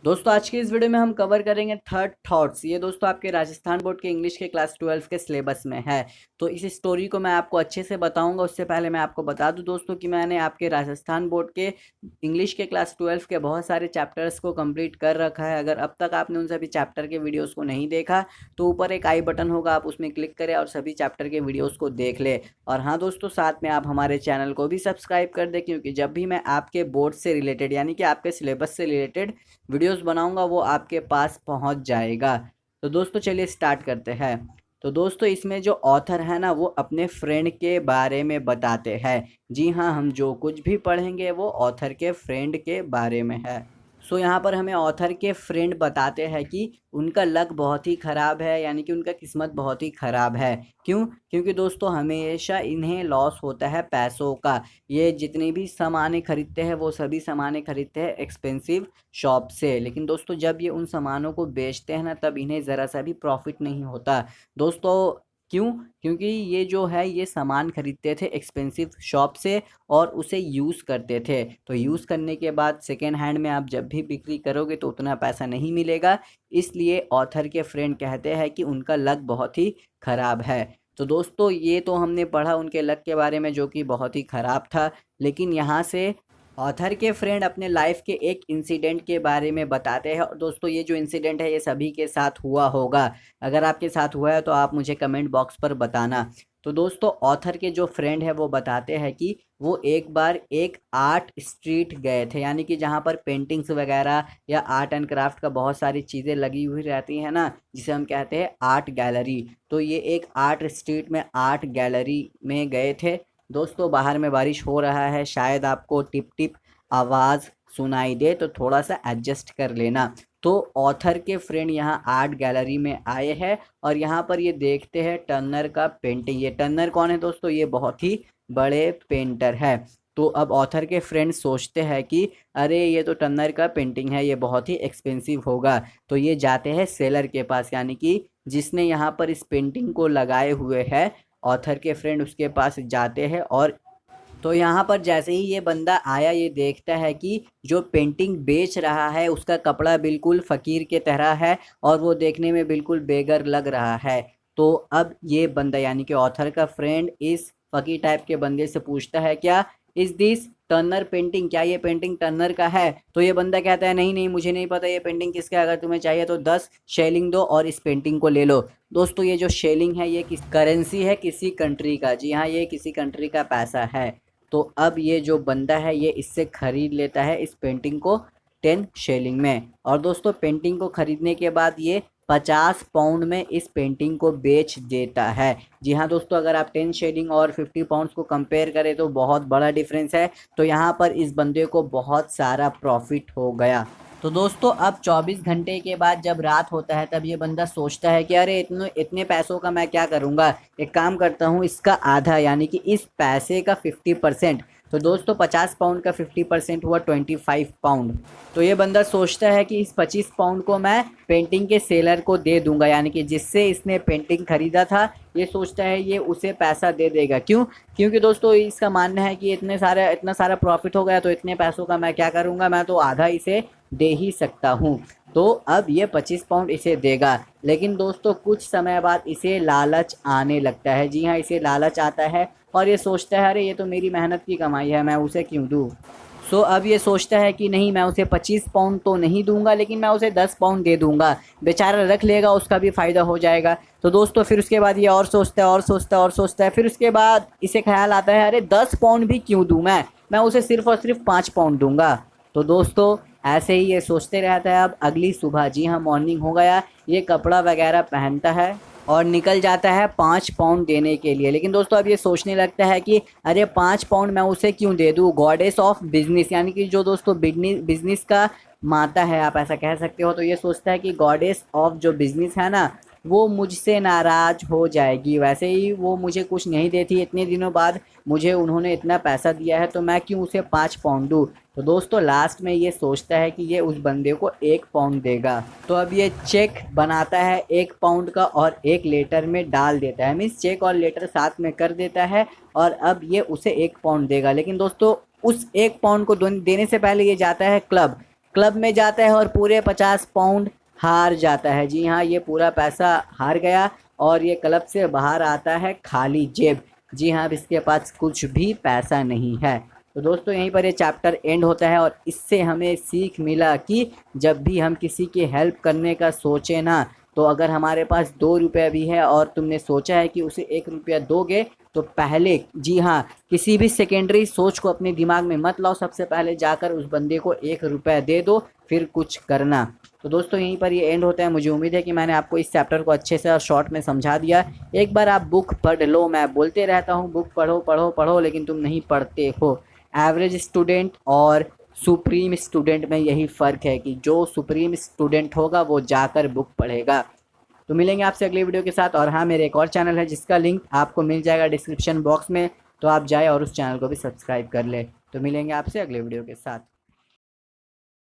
दोस्तों आज की इस वीडियो में हम कवर करेंगे थर्ड थॉट्स। ये दोस्तों आपके राजस्थान बोर्ड के इंग्लिश के क्लास 12 के सिलेबस में है। तो इस स्टोरी को मैं आपको अच्छे से बताऊंगा। उससे पहले मैं आपको बता दूं दोस्तों कि मैंने आपके राजस्थान बोर्ड के इंग्लिश के क्लास 12 के बहुत सारे चैप्टर्स को कंप्लीट कर रखा है। अगर अब तक आपने उन सभी चैप्टर के वीडियोज़ को नहीं देखा तो ऊपर एक आई बटन होगा, आप उसमें क्लिक करें और सभी चैप्टर के वीडियोज़ को देख ले। और हाँ दोस्तों, साथ में आप हमारे चैनल को भी सब्सक्राइब कर दें, क्योंकि जब भी मैं आपके बोर्ड से रिलेटेड यानी कि आपके सिलेबस से रिलेटेड वीडियोस बनाऊंगा वो आपके पास पहुंच जाएगा। तो दोस्तों चलिए स्टार्ट करते हैं। तो दोस्तों इसमें जो ऑथर है ना, वो अपने फ्रेंड के बारे में बताते हैं। जी हाँ, हम जो कुछ भी पढ़ेंगे वो ऑथर के फ्रेंड के बारे में है। सो यहाँ पर हमें ऑथर के फ्रेंड बताते हैं कि उनका लक बहुत ही ख़राब है, यानी कि उनका किस्मत बहुत ही ख़राब है। क्यों? क्योंकि दोस्तों हमेशा इन्हें लॉस होता है पैसों का। ये जितनी भी सामानें खरीदते हैं वो सभी सामानें खरीदते हैं एक्सपेंसिव शॉप से, लेकिन दोस्तों जब ये उन सामानों को बेचते हैं ना, तब इन्हें ज़रा सा भी प्रॉफिट नहीं होता। दोस्तों क्यों? क्योंकि ये जो है ये सामान खरीदते थे एक्सपेंसिव शॉप से और उसे यूज़ करते थे। तो यूज़ करने के बाद सेकेंड हैंड में आप जब भी बिक्री करोगे तो उतना पैसा नहीं मिलेगा। इसलिए ऑथर के फ्रेंड कहते हैं कि उनका लक बहुत ही ख़राब है। तो दोस्तों ये तो हमने पढ़ा उनके लक के बारे में, जो कि बहुत ही ख़राब था। लेकिन यहाँ से ऑथर के फ्रेंड अपने लाइफ के एक इंसिडेंट के बारे में बताते हैं। और दोस्तों ये जो इंसिडेंट है ये सभी के साथ हुआ होगा। अगर आपके साथ हुआ है तो आप मुझे कमेंट बॉक्स पर बताना। तो दोस्तों ऑथर के जो फ्रेंड है वो बताते हैं कि वो एक बार एक आर्ट स्ट्रीट गए थे, यानी कि जहाँ पर पेंटिंग्स वगैरह या आर्ट एंड क्राफ्ट का बहुत सारी चीज़ें लगी हुई रहती हैं ना, जिसे हम कहते हैं आर्ट गैलरी। तो ये एक आर्ट स्ट्रीट में आर्ट गैलरी में गए थे। दोस्तों बाहर में बारिश हो रहा है, शायद आपको टिप टिप आवाज़ सुनाई दे, तो थोड़ा सा एडजस्ट कर लेना। तो ऑथर के फ्रेंड यहाँ आर्ट गैलरी में आए हैं और यहाँ पर ये देखते हैं टर्नर का पेंटिंग। ये टर्नर कौन है दोस्तों? ये बहुत ही बड़े पेंटर है। तो अब ऑथर के फ्रेंड सोचते हैं कि अरे ये तो टर्नर का पेंटिंग है, ये बहुत ही एक्सपेंसिव होगा। तो ये जाते हैं सेलर के पास, यानी कि जिसने यहाँ पर इस पेंटिंग को लगाए हुए है। ऑथर के फ्रेंड उसके पास जाते हैं और तो यहाँ पर जैसे ही ये बंदा आया, ये देखता है कि जो पेंटिंग बेच रहा है उसका कपड़ा बिल्कुल फ़कीर के तरह है और वो देखने में बिल्कुल बेगर लग रहा है। तो अब ये बंदा यानी कि ऑथर का फ्रेंड इस फ़कीर टाइप के बंदे से पूछता है, क्या इज़ दिस टर्नर पेंटिंग? क्या ये पेंटिंग टर्नर का है? तो ये बंदा कहता है नहीं नहीं, मुझे नहीं पता ये पेंटिंग किसका है, अगर तुम्हें चाहिए तो 10 शेलिंग दो और इस पेंटिंग को ले लो। दोस्तों ये जो शेलिंग है ये किस करेंसी है? किसी कंट्री का। जी हाँ, ये किसी कंट्री का पैसा है। तो अब ये जो बंदा है ये इससे ख़रीद लेता है इस पेंटिंग को 10 शेलिंग में। और दोस्तों पेंटिंग को ख़रीदने के बाद ये 50 पाउंड में इस पेंटिंग को बेच देता है। जी हाँ दोस्तों, अगर आप 10 शेलिंग और 50 पाउंड्स को कंपेयर करें तो बहुत बड़ा डिफरेंस है। तो यहाँ पर इस बंदे को बहुत सारा प्रॉफिट हो गया। तो दोस्तों अब 24 घंटे के बाद जब रात होता है, तब ये बंदा सोचता है कि अरे इतने इतने पैसों का मैं क्या करूँगा, एक काम करता हूँ इसका आधा, यानी कि इस पैसे का 50%। तो दोस्तों 50 पाउंड का 50% हुआ 25 पाउंड। तो ये बंदा सोचता है कि इस 25 पाउंड को मैं पेंटिंग के सेलर को दे दूंगा, यानी कि जिससे इसने पेंटिंग खरीदा था। ये सोचता है ये उसे पैसा दे देगा। क्यों? क्योंकि दोस्तों इसका मानना है कि इतना सारा प्रॉफिट हो गया, तो इतने पैसों का मैं क्या करूँगा, मैं तो आधा इसे दे ही सकता हूँ। तो अब ये 25 पाउंड इसे देगा। लेकिन दोस्तों कुछ समय बाद इसे लालच आने लगता है। जी हाँ, इसे लालच आता है और ये सोचता है अरे ये तो मेरी मेहनत की कमाई है, मैं उसे क्यों दूँ। सो अब ये सोचता है कि नहीं, मैं उसे 25 पाउंड तो नहीं दूंगा, लेकिन मैं उसे 10 पाउंड दे दूंगा। बेचारा रख लेगा, उसका भी फ़ायदा हो जाएगा। तो दोस्तों फिर उसके बाद ये और सोचता है और सोचता है और सोचता है। फिर उसके बाद इसे ख्याल आता है अरे 10 पाउंड भी क्यों दूँ, मैं उसे सिर्फ़ और सिर्फ 5 पाउंड दूंगा। तो दोस्तों ऐसे ही ये सोचते रहता है। अब अगली सुबह, जी हाँ मॉर्निंग हो गया, ये कपड़ा वगैरह पहनता है और निकल जाता है 5 पाउंड देने के लिए। लेकिन दोस्तों अब ये सोचने लगता है कि अरे 5 पाउंड मैं उसे क्यों दे दूँ। गॉडेस ऑफ बिजनेस, यानी कि जो दोस्तों बिजनेस का माता है, आप ऐसा कह सकते हो। तो ये सोचता है कि गॉडेस ऑफ जो बिजनेस है ना, वो मुझसे नाराज़ हो जाएगी। वैसे ही वो मुझे कुछ नहीं देती, इतने दिनों बाद मुझे उन्होंने इतना पैसा दिया है, तो मैं क्यों उसे 5 पाउंड दूँ। तो दोस्तों लास्ट में ये सोचता है कि ये उस बंदे को 1 पाउंड देगा। तो अब ये चेक बनाता है 1 पाउंड का और एक लेटर में डाल देता है। मीन्स चेक और लेटर साथ में कर देता है और अब ये उसे 1 पाउंड देगा। लेकिन दोस्तों उस 1 पाउंड को देने से पहले ये जाता है क्लब। क्लब में जाता है और पूरे 50 पाउंड हार जाता है। जी हाँ, ये पूरा पैसा हार गया और ये क्लब से बाहर आता है खाली जेब। जी हाँ, अब इसके पास कुछ भी पैसा नहीं है। तो दोस्तों यहीं पर ये चैप्टर एंड होता है और इससे हमें सीख मिला कि जब भी हम किसी की हेल्प करने का सोचें ना, तो अगर हमारे पास 2 रुपये भी है और तुमने सोचा है कि उसे 1 रुपया दोगे, तो पहले, जी हाँ, किसी भी सेकेंडरी सोच को अपने दिमाग में मत लाओ, सबसे पहले जाकर उस बंदे को 1 रुपया दे दो, फिर कुछ करना। तो दोस्तों यहीं पर ये एंड होता है। मुझे उम्मीद है कि मैंने आपको इस चैप्टर को अच्छे से और शॉर्ट में समझा दिया। एक बार आप बुक पढ़ लो। मैं बोलते रहता हूँ बुक पढ़ो पढ़ो पढ़ो, लेकिन तुम नहीं पढ़ते हो। एवरेज स्टूडेंट और सुप्रीम स्टूडेंट में यही फ़र्क है कि जो सुप्रीम स्टूडेंट होगा वो जाकर बुक पढ़ेगा। तो मिलेंगे आपसे अगली वीडियो के साथ। और हाँ, मेरे एक और चैनल है जिसका लिंक आपको मिल जाएगा डिस्क्रिप्शन बॉक्स में, तो आप जाए और उस चैनल को भी सब्सक्राइब कर ले। तो मिलेंगे आपसे अगले वीडियो के साथ।